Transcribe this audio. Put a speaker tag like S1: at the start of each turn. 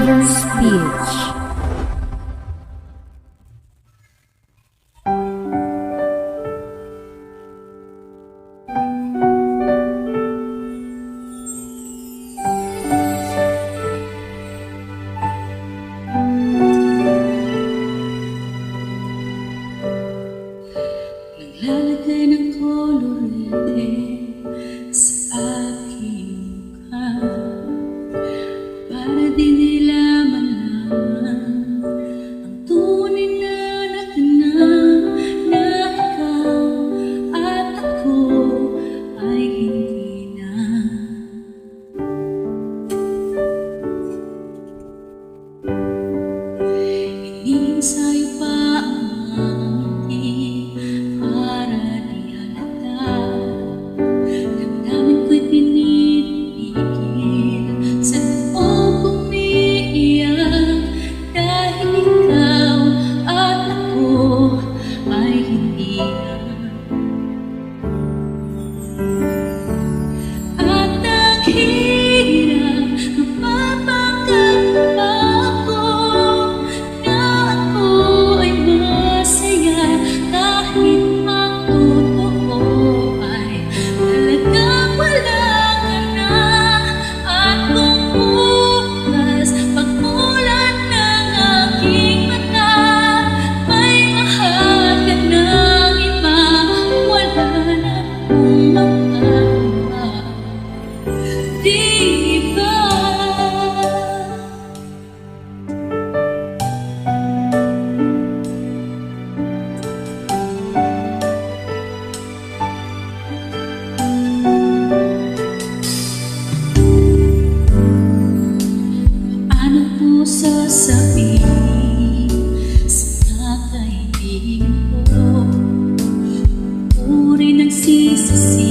S1: Mother's Speech.
S2: Naglalagay ng kolorete sa aking mukha para di nila malaman ang tunay na natanang na ikaw at ako ay hindi na. Iniinsayo pa ang ngiti para di halata. Damdamin ko'y pinipigil sa loob umiiyak dahil ikaw at ako ay hindi na. At ang hirap mapapanggap pa ako na ako ay masaya kahit ang totoo ay talagang wala ka na. At kung bukas pagmulan ng aking mata may mahal ka ng iba, wala na akong magagawa, di ba? Paano po sasabihin sa kaibigan ko? Uri ng sisisi